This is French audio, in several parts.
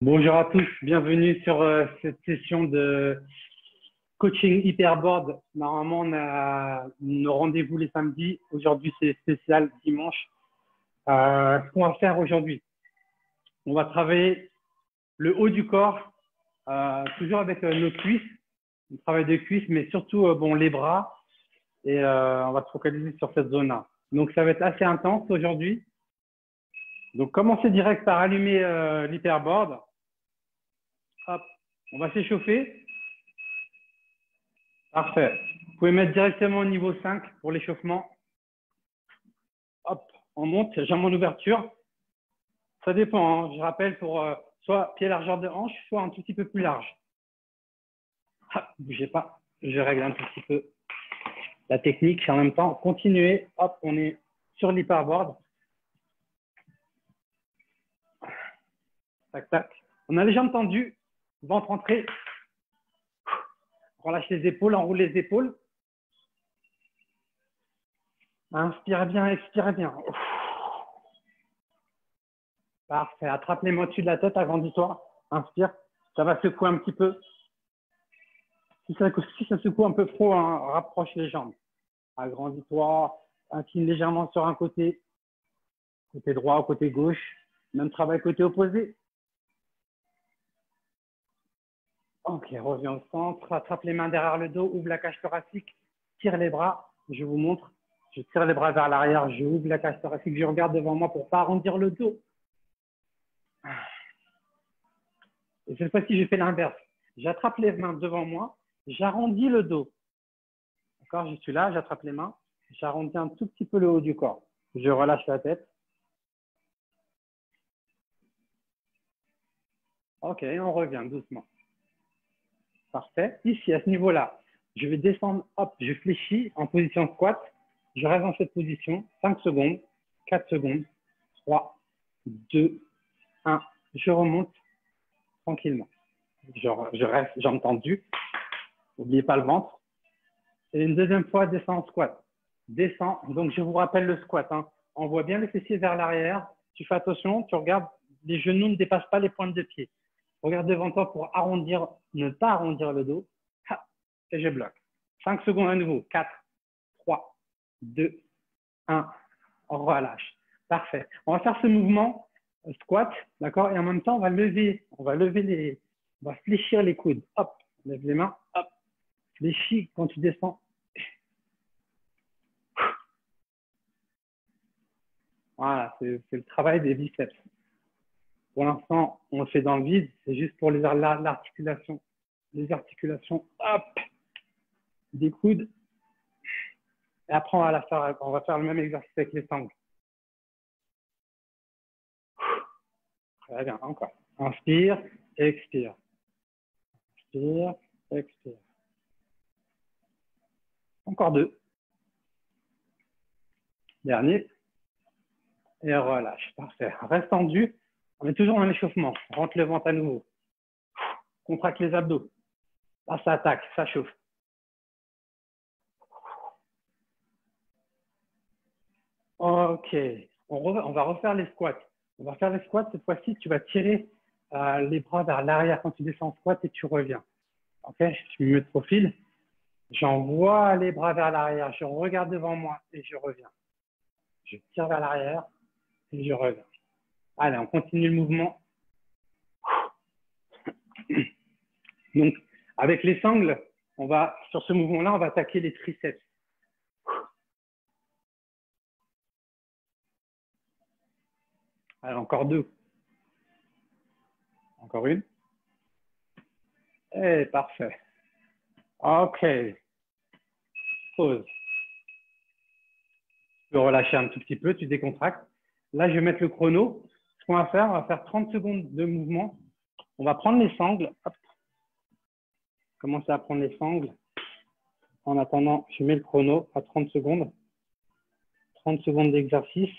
Bonjour à tous, bienvenue sur cette session de coaching hyperboard. Normalement, on a nos rendez-vous les samedis. Aujourd'hui, c'est spécial dimanche. Ce qu'on va faire aujourd'hui, on va travailler le haut du corps, toujours avec nos cuisses, on travaille de cuisses, mais surtout bon, les bras. Et on va se focaliser sur cette zone-là. Donc, ça va être assez intense aujourd'hui. Donc, commencez direct par allumer l'hyperboard. Hop, on va s'échauffer. Parfait. Vous pouvez mettre directement au niveau 5 pour l'échauffement. Hop, on monte, j'aime en ouverture. Ça dépend, hein. Je rappelle pour soit pied largeur de hanche, soit un tout petit peu plus large. Ne bougez pas, je règle un tout petit peu la technique. En même temps, continuez. Hop, on est sur l'hyperboard. Tac, tac. On a les jambes tendues, ventre entré. Relâche les épaules, enroule les épaules. Inspirez bien, expirez bien. Parfait. Attrape les mains au-dessus de la tête, agrandis-toi. Inspire. Ça va secouer un petit peu. Si ça secoue un peu trop, hein, rapproche les jambes. Agrandis-toi. Incline légèrement sur un côté. Côté droit ou côté gauche. Même travail côté opposé. Ok, reviens au centre. Attrape les mains derrière le dos. Ouvre la cage thoracique. Tire les bras. Je vous montre. Je tire les bras vers l'arrière. Je ouvre la cage thoracique. Je regarde devant moi pour ne pas arrondir le dos. Et cette fois-ci, je fais l'inverse. J'attrape les mains devant moi. J'arrondis le dos. D'accord, je suis là. J'attrape les mains. J'arrondis un tout petit peu le haut du corps. Je relâche la tête. Ok, on revient doucement. Parfait. Ici, à ce niveau-là, je vais descendre. Hop, je fléchis en position squat. Je reste dans cette position. 5 secondes, 4 secondes, 3, 2, 1. Je remonte tranquillement. Je reste jambes tendues. N'oubliez pas le ventre. Et une deuxième fois, descends en squat. Descends. Donc, je vous rappelle le squat. Hein. On voit bien les fessiers vers l'arrière. Tu fais attention. Tu regardes. Les genoux ne dépassent pas les pointes de pied. Regarde devant toi pour arrondir, ne pas arrondir le dos. Et je bloque. 5 secondes à nouveau. 4, 3, 2, 1. On relâche. Parfait. On va faire ce mouvement squat, d'accord? Et en même temps, on va lever les, on va fléchir les coudes. Hop, lève les mains. Hop, fléchis quand tu descends. Voilà, c'est le travail des biceps. Pour l'instant, on le fait dans le vide. C'est juste pour l'articulation. Les articulations, hop, des coudes. Et après, on va faire le même exercice avec les sangles. Très bien, encore. Inspire, expire. Inspire, expire. Encore 2. Dernier. Et relâche. Parfait. Reste tendu. On est toujours dans l'échauffement. Rentre le ventre à nouveau. Contracte les abdos. Là, ça attaque, ça chauffe. Ok. On va refaire les squats. On va faire les squats. Cette fois-ci, tu vas tirer les bras vers l'arrière quand tu descends en squat et tu reviens. Ok. Je me mets de profil. J'envoie les bras vers l'arrière. Je regarde devant moi et je reviens. Je tire vers l'arrière et je reviens. Allez, on continue le mouvement. Donc, avec les sangles, sur ce mouvement-là, on va attaquer les triceps. Allez, encore 2. Encore une. Et parfait. Ok. Pause. Tu peux relâcher un tout petit peu, tu décontractes. Là, je vais mettre le chrono. Ce qu'on va faire 30 secondes de mouvement. On va prendre les sangles. Hop. Commencer à prendre les sangles. En attendant, je mets le chrono à 30 secondes. 30 secondes d'exercice.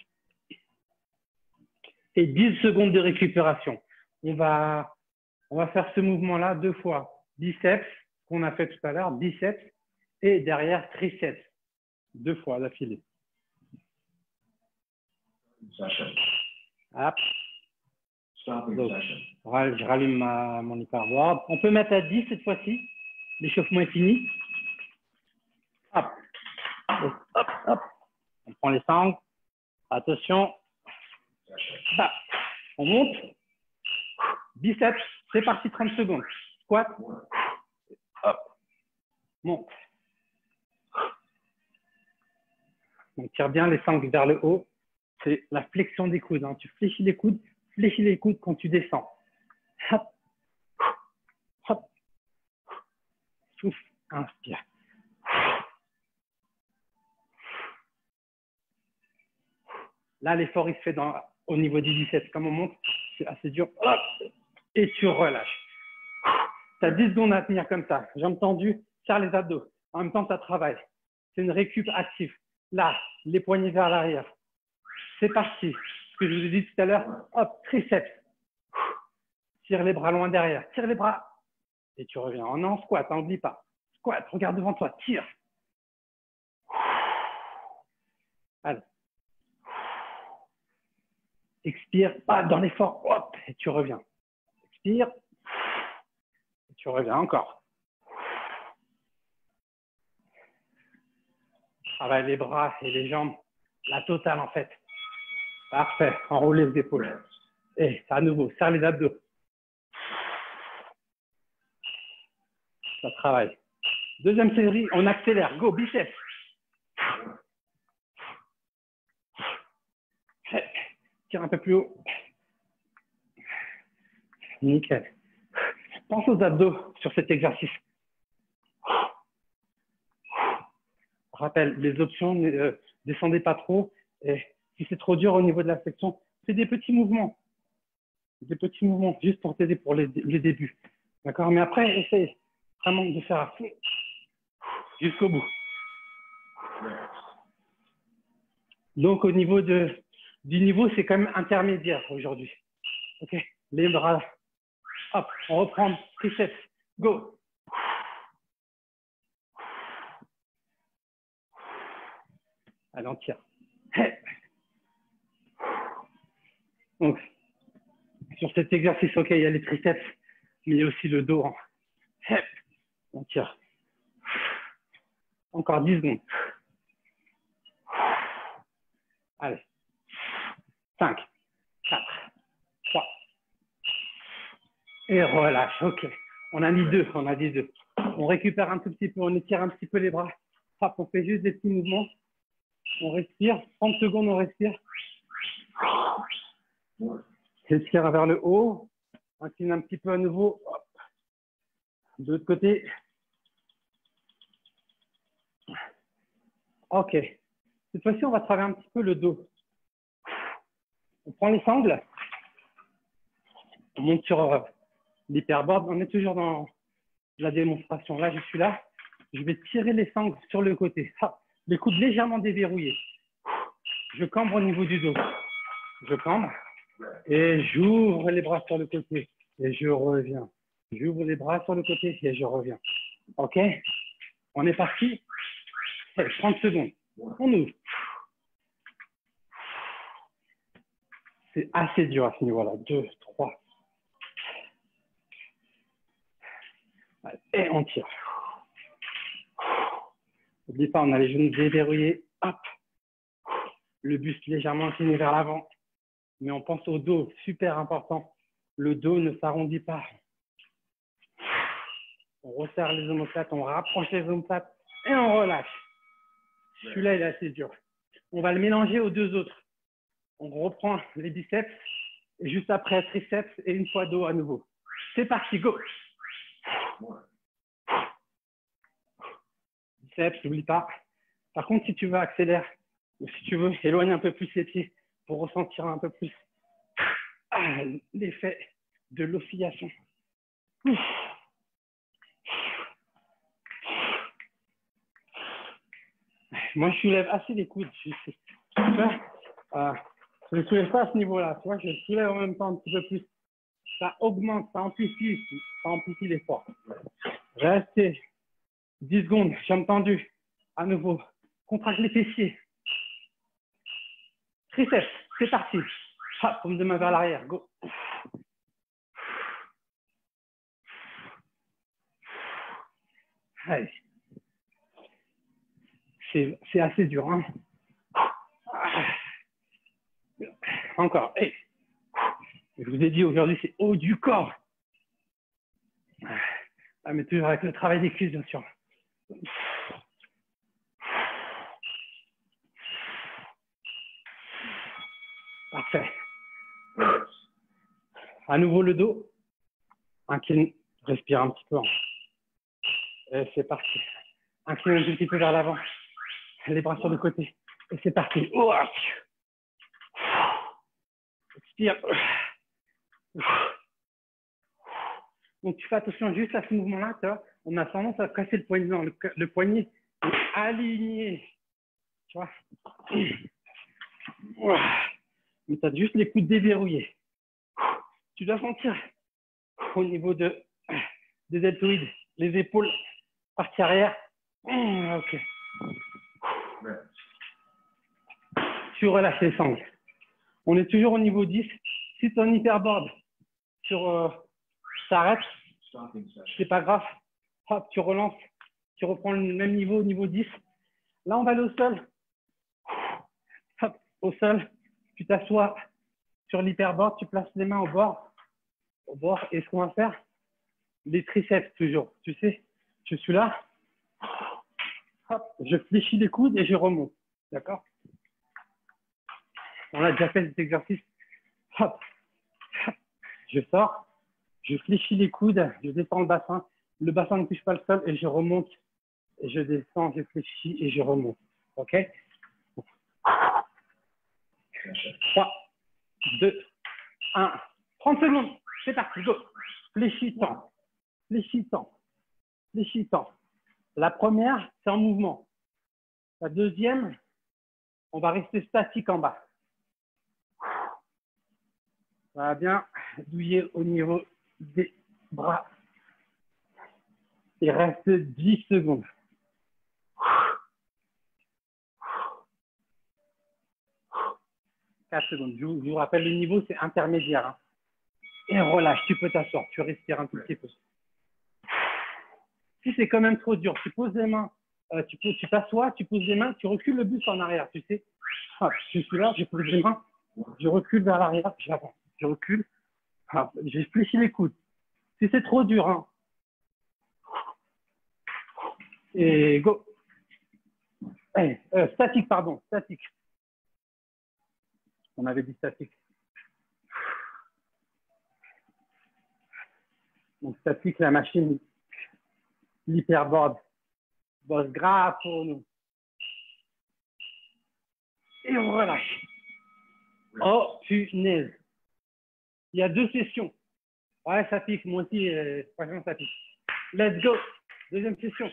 Et 10 secondes de récupération. On va faire ce mouvement-là 2 fois. Biceps, qu'on a fait tout à l'heure, biceps, et derrière triceps. 2 fois d'affilée. Hop. Donc, je rallume mon hyperboard. On peut mettre à 10 cette fois-ci. L'échauffement est fini. Hop. Hop, hop. On prend les sangles. Attention. Bah. On monte. Biceps. C'est parti, 30 secondes. Squat. Hop. Monte. On tire bien les sangles vers le haut. C'est la flexion des coudes. Hein. Tu fléchis les coudes quand tu descends. Hop. Hop. Souffle. Inspire. Là, l'effort, il se fait au niveau du biceps. Comme on monte, c'est assez dur. Hop. Et tu relâches. Tu as 10 secondes à tenir comme ça. Jambes tendues, serre les abdos. En même temps, ça travaille. C'est une récup active. Là, les poignets vers l'arrière. C'est parti. Ce que je vous ai dit tout à l'heure, hop, triceps. Tire les bras loin derrière. Tire les bras. Et tu reviens. On est en squat, n'oublie pas. Squat, regarde devant toi, tire. Allez. Expire, pas dans l'effort, hop, et tu reviens. Expire, et tu reviens encore. Travaille les bras et les jambes, la totale en fait. Parfait, enroulez les épaules. Et à nouveau, serre les abdos. Ça travaille. Deuxième série, on accélère. Go, biceps. Tire un peu plus haut. Nickel. Pense aux abdos sur cet exercice. Rappel, les options, descendez pas trop. Et si c'est trop dur au niveau de la flexion, c'est des petits mouvements. Des petits mouvements, juste pour t'aider pour les débuts. D'accord? Mais après, essaye vraiment de faire à fond jusqu'au bout. Donc, au niveau du niveau, c'est quand même intermédiaire aujourd'hui. OK? Les bras. Hop, on reprend. Triceps. Go. Allez, on tire. Donc, sur cet exercice, OK, il y a les triceps, mais il y a aussi le dos. On tire. Encore 10 secondes. Allez. 5, 4, 3. Et relâche. OK. On a mis 2. On a dit 2. On récupère un tout petit peu. On étire un petit peu les bras. Hop, on fait juste des petits mouvements. On respire. 30 secondes, on respire. Étire vers le haut. Incline un petit peu à nouveau. Hop. De l'autre côté. OK. Cette fois-ci, on va travailler un petit peu le dos. On prend les sangles. On monte sur l'hyperboard. On est toujours dans la démonstration. Là, je suis là. Je vais tirer les sangles sur le côté. Ah, les coudes légèrement déverrouillés. Je cambre au niveau du dos. Je cambre et j'ouvre les bras sur le côté et je reviens. J'ouvre les bras sur le côté et je reviens. OK? On est parti. 30 secondes. On ouvre. C'est assez dur à ce niveau-là. 2, 3. Et on tire. N'oublie pas, on a les genoux déverrouillés. Hop. Le buste légèrement incliné vers l'avant. Mais on pense au dos, super important. Le dos ne s'arrondit pas. On resserre les omoplates, on rapproche les omoplates et on relâche. Celui-là, il est assez dur. On va le mélanger aux deux autres. On reprend les biceps et juste après triceps et une fois dos à nouveau. C'est parti, go. Biceps, n'oublie pas. Par contre, si tu veux accélérer ou si tu veux éloigner un peu plus les pieds pour ressentir un peu plus l'effet de l'oscillation. Moi, je soulève assez les coudes. Je ne soulève pas à ce niveau-là. Tu vois, je soulève en même temps un petit peu plus. Ça augmente, ça amplifie l'effort. Restez 10 secondes, jambes tendues. À nouveau, contracte les fessiers. Triceps, c'est parti. Hop, paume de main vers l'arrière. Go. Allez. C'est assez dur. Hein. Encore. Hey. Je vous ai dit aujourd'hui, c'est haut du corps. Ah, mais toujours avec le travail des cuisses, bien sûr. Parfait. À nouveau le dos. Incline, respire un petit peu. Et c'est parti. Incline un petit peu vers l'avant. Les bras sur le côté. Et c'est parti. Oh. Expire. Donc, tu fais attention juste à ce mouvement-là. On a tendance à casser le poignet. Non, le poignet est aligné. Tu vois. Mais tu as juste les coudes déverrouillés. Tu dois sentir au niveau des deltoïdes, les épaules, partie arrière. Ok. Tu relâches les sangles. On est toujours au niveau 10. Si ton hyperboard s'arrête, c'est pas grave. Hop, tu relances. Tu reprends le même niveau, au niveau 10. Là, on va aller au sol. Hop, au sol. Tu t'assois sur l'hyperboard. Tu places les mains au bord. Au bord. Et ce qu'on va faire, les triceps toujours. Tu sais, je suis là. Hop, je fléchis les coudes et je remonte. D'accord? On a déjà fait cet exercice. Hop, hop, je sors, je fléchis les coudes, je descends le bassin ne touche pas le sol et je remonte, et je descends, je fléchis et je remonte. OK? 3, 2, 1, 30 secondes, c'est parti, go. Fléchis-temps, fléchis-temps, fléchis-temps. La première, c'est en mouvement. La deuxième, on va rester statique en bas. Ça va bien douiller au niveau des bras. Il reste 10 secondes. 4 secondes. Je vous rappelle, le niveau, c'est intermédiaire. Hein. Et relâche, tu peux t'asseoir, tu respires un tout petit peu. Si c'est quand même trop dur, tu poses les mains, tu t'assois, tu poses les mains, tu recules le buste en arrière, tu sais. Hop, je suis là, je pose les mains, je recule vers l'arrière, j'avance, je recule, hop, je fléchis les coudes. Si c'est trop dur, hein. Et go. Hey, statique, pardon, statique. On avait dit statique. Donc statique, la machine, l'hyperboard, bosse grave pour nous. Et on relâche. Oh, punaise. Il y a 2 sessions. Ouais, ça pique. Moi aussi, franchement, ça pique. Let's go. Deuxième session.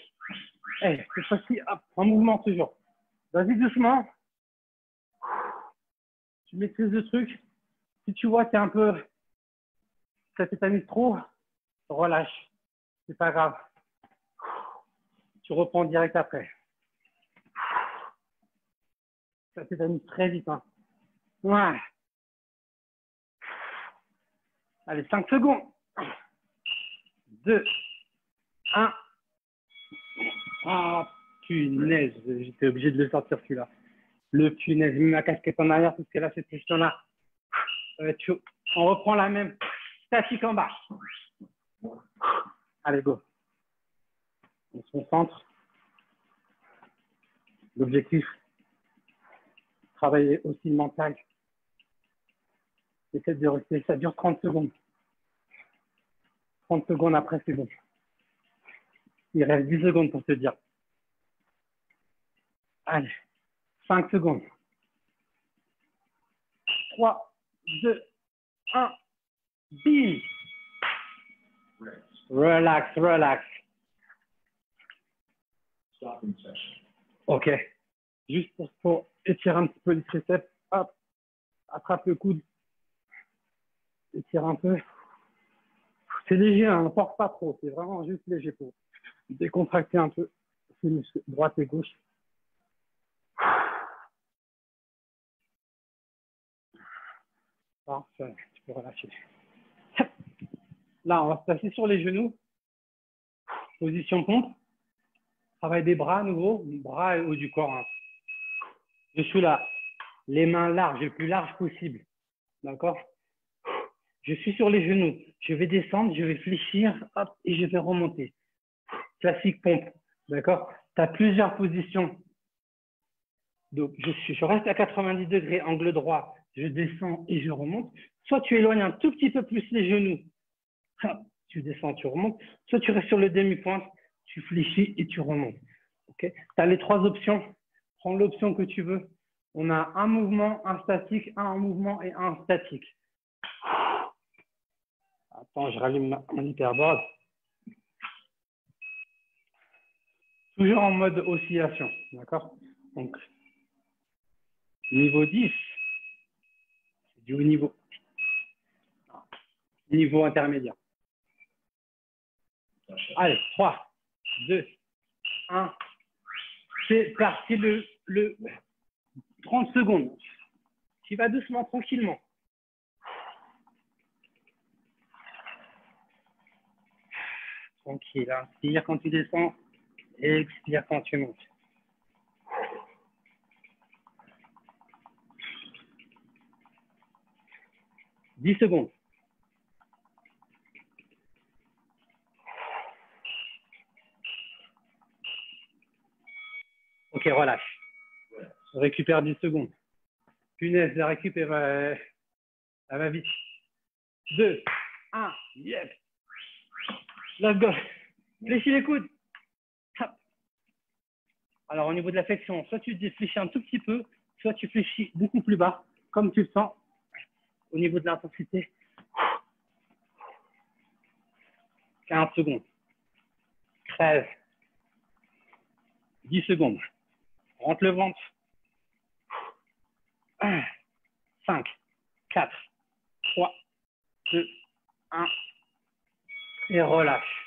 Hey, cette fois-ci, en mouvement toujours. Vas-y doucement. Tu maîtrises le truc. Si tu vois que un peu, ça t'étamine trop, relâche. C'est pas grave. Tu reprends direct après. Ça t'étamine très vite. Hein. Ouais. Allez, 5 secondes. 2, 1. Ah, punaise. J'étais obligé de le sortir celui-là. Le punaise. J'ai mis ma casquette en arrière parce que là, cette question-là, on reprend la même. Statique en bas. Allez, go. On se concentre. L'objectif, travailler aussi le mental. Essaie de rester. Ça dure 30 secondes. 30 secondes après, c'est bon. Il reste 10 secondes pour te dire. Allez, 5 secondes. 3, 2, 1. Bim. Relax, relax. OK. Juste pour étirer un petit peu les triceps. Hop. Attrape le coude. Étire un peu. C'est léger, hein, on ne porte pas trop. C'est vraiment juste léger pour décontracter un peu les muscles droite et gauche. Parfait. Tu peux relâcher. Là, on va se placer sur les genoux. Position pompe. Travail des bras à nouveau. Bras et haut du corps. Hein. Je suis là. Les mains larges, le plus large possible. D'accord? Je suis sur les genoux. Je vais descendre, je vais fléchir, hop, et je vais remonter. Classique pompe. D'accord? Tu as plusieurs positions. Donc, je reste à 90 degrés, angle droit. Je descends et je remonte. Soit tu éloignes un tout petit peu plus les genoux. Hop, tu descends, tu remontes. Soit tu restes sur le demi-pointe, tu fléchis et tu remontes. Okay? Tu as les trois options. Prends l'option que tu veux. On a un mouvement, un statique, un en mouvement et un statique. Attends, je rallume mon hyperboard. Toujours en mode oscillation, d'accord? Donc, niveau 10, c'est du haut niveau. Niveau intermédiaire. Allez, 3, 2, 1. C'est parti le 30 secondes. Tu vas doucement, tranquillement. Tranquille, inspire quand tu descends, expire quand tu montes. « 10 secondes. Ok, relâche. Récupère 10 secondes. Punaise, la récup, elle va vite. 2, 1, yes. Let's go. Fléchis les coudes. Alors, au niveau de la flexion, soit tu fléchis un tout petit peu, soit tu fléchis beaucoup plus bas, comme tu le sens. Au niveau de l'intensité, 40 secondes. 13, 10 secondes. Rentre le ventre. 1, 5, 4, 3, 2, 1. Et relâche.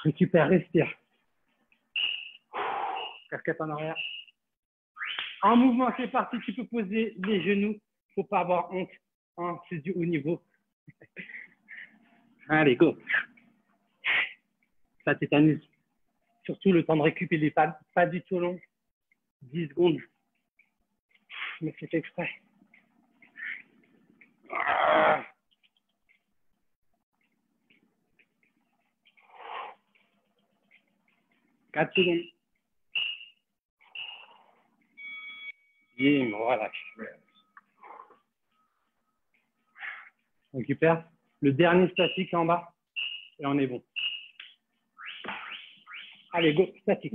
Récupère, respire. Casquette en arrière. En mouvement, c'est parti. Tu peux poser les genoux. Il ne faut pas avoir honte. Hein, c'est du haut niveau. Allez, go. Ça tétanise. Surtout, le temps de récup, il n'est pas du tout long. 10 secondes. Mais c'est fait exprès. 4 secondes. Bim, relâche. Récupère. Le dernier statique en bas. Et on est bon. Allez, go, statique.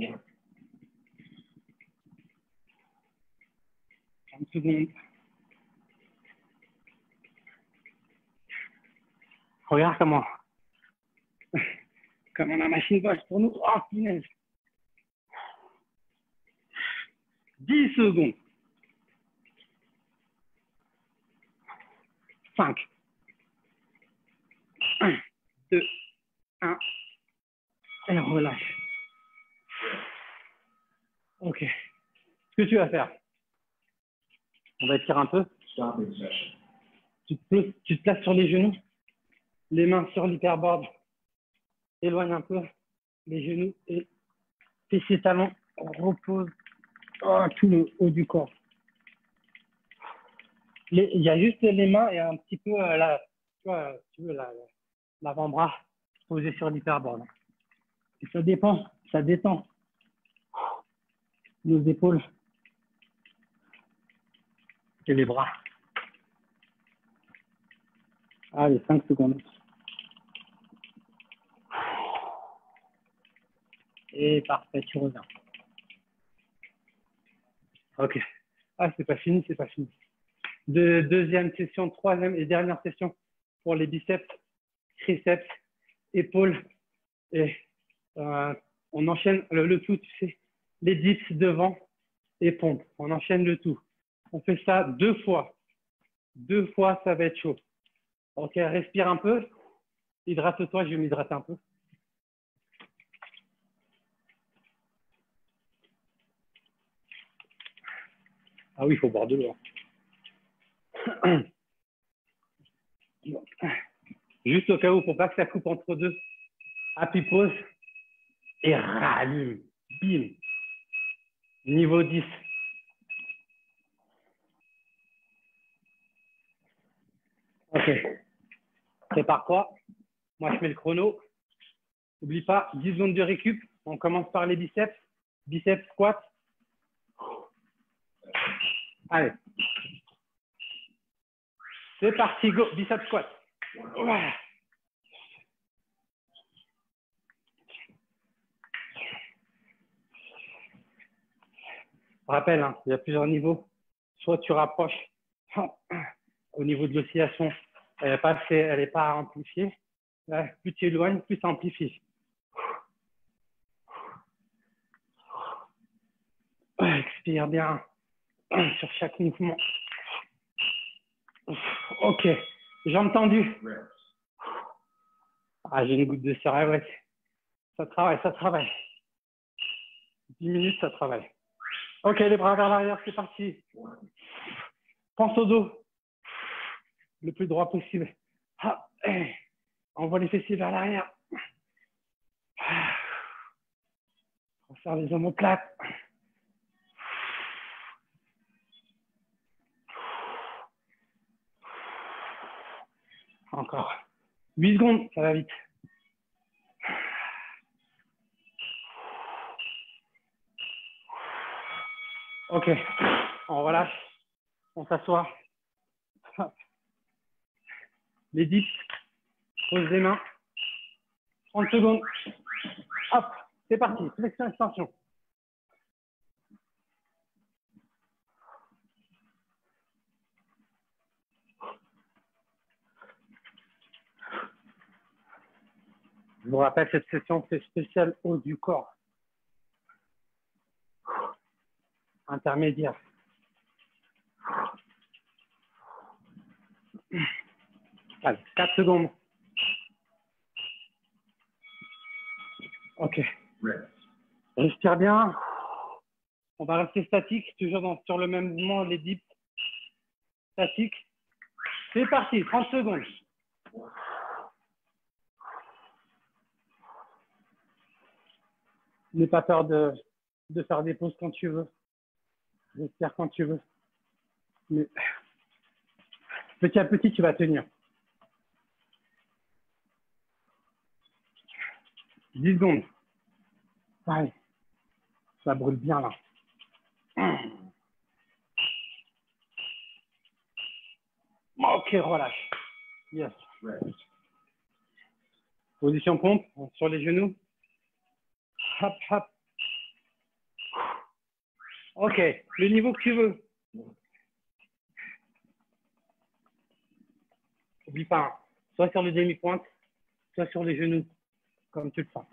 30 secondes. Regarde comment la machine bosse pour nous. Oh, punaise. 10 secondes. 5. 1, 2, 1. Et relâche. Ok. Ce que tu vas faire, on va étirer un peu. Tu te places sur les genoux, les mains sur l'hyperboard. Éloigne un peu les genoux et fessiers talons. Repose tout le haut du corps. Il y a juste les mains et un petit peu l'avant-bras posé sur l'hyperboard. Et ça détend nos épaules et les bras. Allez, 5 secondes. Et parfait, tu reviens. Ok. Ah, c'est pas fini, c'est pas fini. Deuxième session, troisième et dernière session pour les biceps, triceps, épaules. Et on enchaîne le tout, tu sais, les dips devant et pompe. On enchaîne le tout. On fait ça 2 fois. 2 fois, ça va être chaud. Ok, respire un peu. Hydrate-toi, je vais m'hydrater un peu. Ah oui, il faut boire de l'eau. Juste au cas où, pour pas que ça coupe entre deux. Appuie pause et rallume. Bim. Niveau 10. Ok. Prépare-toi. Moi, je mets le chrono. N'oublie pas, 10 secondes de récup. On commence par les biceps. Biceps, squat. Allez. C'est parti, go. Biceps, squat. Voilà. Rappelle, hein, il y a plusieurs niveaux. Soit tu rapproches au niveau de l'oscillation, elle n'est pas amplifiée. Là, plus tu éloignes, plus ça amplifie. Expire bien sur chaque mouvement. Ok, jambes tendues. Ah, j'ai une goutte de sueur, ouais. Ça travaille, ça travaille. 10 minutes, ça travaille. Ok, les bras vers l'arrière, c'est parti. Pense au dos. Le plus droit possible. Ah, envoie les fessiers vers l'arrière. On va faire les omoplates. Encore. 8 secondes, ça va vite. Ok, on relâche, on s'assoit. Les dips, pose les mains. 30 secondes. Hop, c'est parti. Flexion, extension. Je vous rappelle, cette session, c'est spécial haut du corps. Intermédiaire. Allez, 4 secondes. Ok. Respire bien. On va rester statique, toujours sur le même mouvement, les dips. Statique. C'est parti, 30 secondes. N'aie pas peur de faire des pauses quand tu veux. Respire quand tu veux. Mais petit à petit, tu vas tenir. 10 secondes. Allez. Ça brûle bien là. Ok, relâche. Yes. Position pompe sur les genoux. Hop, hop. Ok, le niveau que tu veux. N'oublie pas, hein. Soit sur le demi-pointe, soit sur les genoux, comme tu le sens.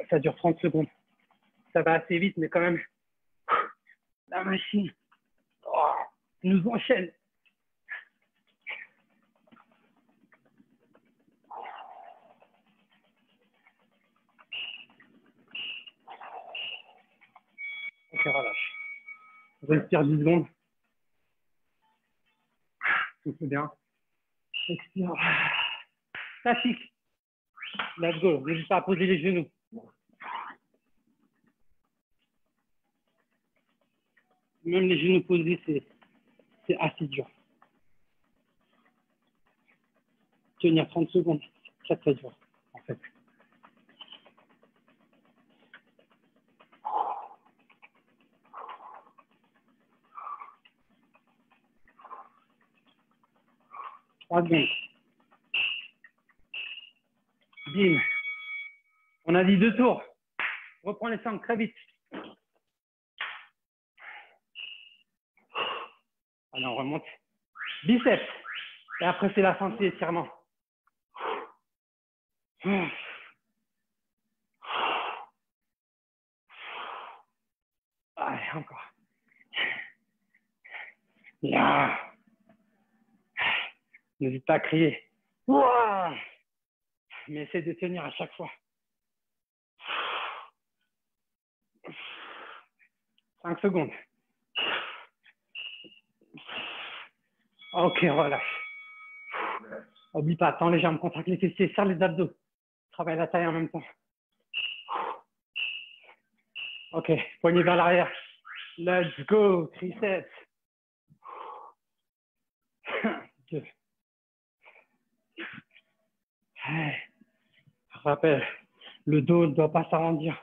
Ça dure 30 secondes. Ça va assez vite, mais quand même, la machine nous enchaîne. Ok, relâche. Respire 10 secondes. Tout fait bien. Expire. Statique. Let's go. N'hésite pas à poser les genoux. Même les genoux posés, c'est assez dur. Tenir 30 secondes, c'est très dur, en fait. Trois secondes. Bim. On a dit 2 tours. Reprends les sangles très vite. Allez, on remonte. Biceps. Et après, c'est la fin, c'est étirement. Allez, encore. Là. N'hésite pas à crier. Ouah. Mais essaie de tenir à chaque fois. 5 secondes. Ok, relâche. Oublie pas, tends les jambes, contracte les fessiers, serre les abdos. Travaille la taille en même temps. Ok, poignet vers l'arrière. Let's go, triceps. 2. Rappel, le dos ne doit pas s'arrondir.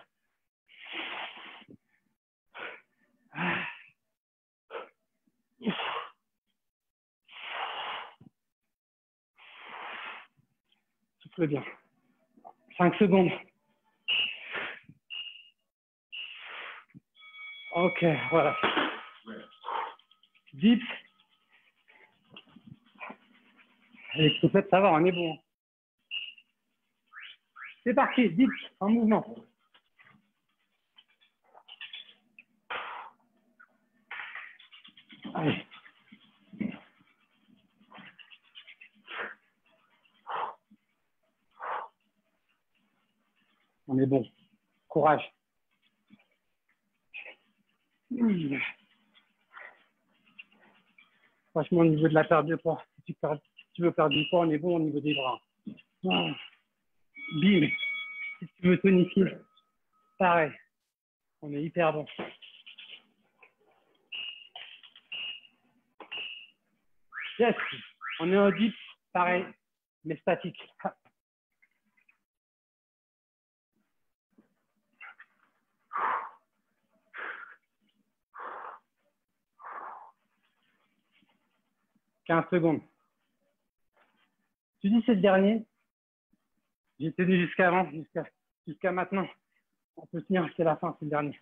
Souffle bien. 5 secondes. Ok, voilà. Dips. Allez, peut-être ça va, on est bon. C'est parti, dips en mouvement. Allez. On est bon. Courage. Franchement, au niveau de la perte de poids, si tu veux perdre du poids, on est bon au niveau des bras. Bim. Si tu veux tonifier, pareil. On est hyper bon. Yes. On est au dips, pareil, mais statique. 15 secondes. Tu dis c'est le dernier. J'ai tenu jusqu'à avant, jusqu'à maintenant. On peut tenir, c'est la fin, c'est le dernier.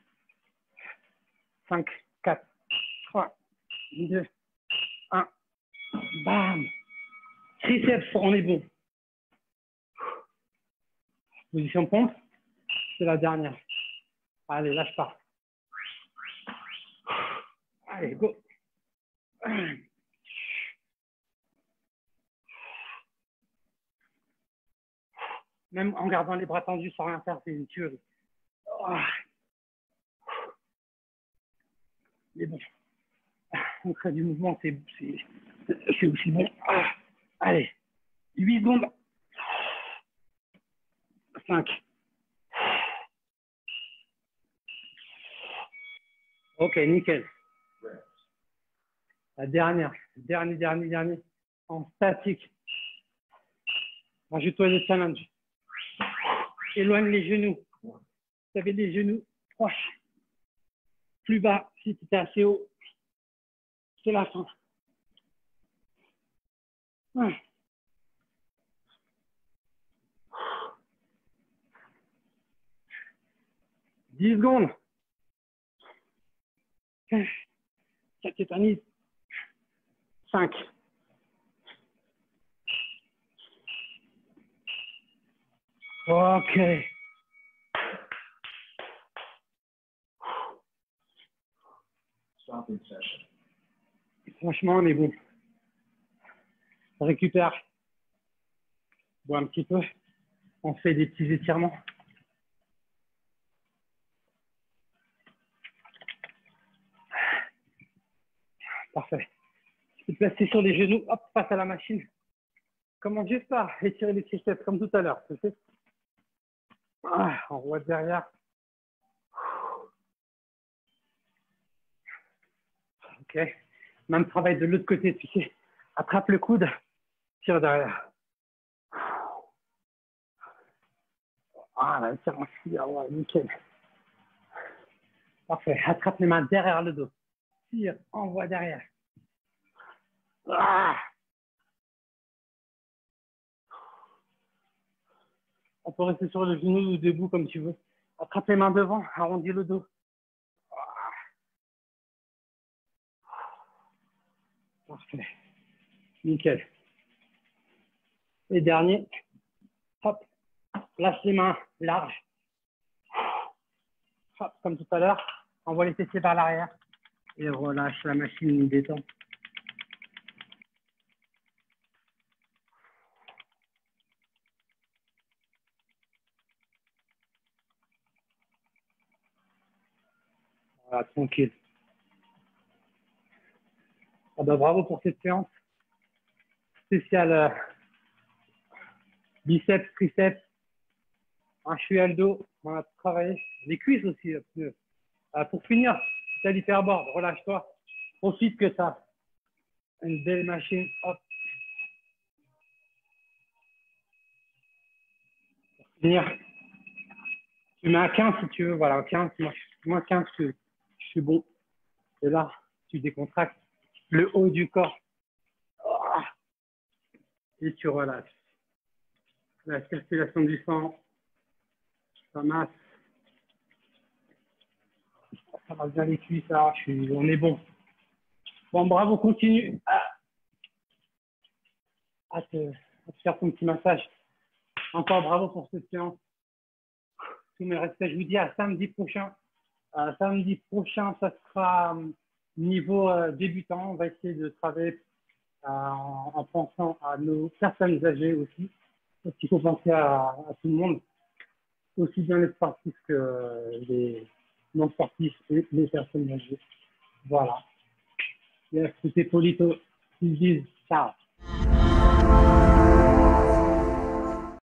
5, 4, 3, 2, 1. Bam. Triceps, on est bon. Position pompe, c'est la dernière. Allez, lâche pas. Allez, go. Même en gardant les bras tendus sans rien faire, c'est une tuerie. Mais bon, on crée du mouvement, c'est aussi bon. Allez, 8 secondes. 5. Ok, nickel. La dernière, dernier, en statique. Rajoute-toi le challenge. Éloigne les genoux. Vous avez les genoux proches. Plus bas, si tu étais assez haut. C'est la fin. 10 secondes. Ça tétanise. 5. Ok. Franchement, on est bon. On récupère. Bon, un petit peu. On fait des petits étirements. Parfait. Tu peux te placer sur les genoux, hop, face à la machine. Commence juste par étirer les triceps comme tout à l'heure. On voit derrière. Ok. Même travail de l'autre côté, tu sais. Attrape le coude, tire derrière. Ah, là, tire ainsi. Ah ouais, nickel. Parfait. Attrape les mains derrière le dos. Tire, envoie derrière. On peut rester sur le genou ou debout comme tu veux. Attrape les mains devant, arrondis le dos. Parfait. Nickel. Et dernier, hop, lâche les mains larges. Hop, comme tout à l'heure, envoie les fessiers par l'arrière et relâche la machine, détend. Voilà, tranquille. Ah bah, bravo pour cette séance. spécial biceps, triceps, un cheveu à le dos. On va travailler les cuisses aussi. Pour finir, c'est l'hyperboard. Relâche-toi. Profite que ça. Une belle machine. Hop. Pour finir, tu mets un 15 si tu veux. Voilà, 15. Moi 15, je suis bon. Et là, tu décontractes le haut du corps. Et tu relâches. La circulation du sang, ça masse. Ça va bien les cuisses, là. On est bon. Bon, bravo, continue à te faire ton petit massage. Encore bravo pour cette séance. Tous mes respects. Je vous dis à samedi prochain. Samedi prochain, ça sera niveau débutant. On va essayer de travailler en pensant à nos personnes âgées aussi. Parce qu'il faut penser à tout le monde, aussi bien les sportifs que les non sportifs et les personnes âgées. Voilà. C'était Polito. Ils disent ciao.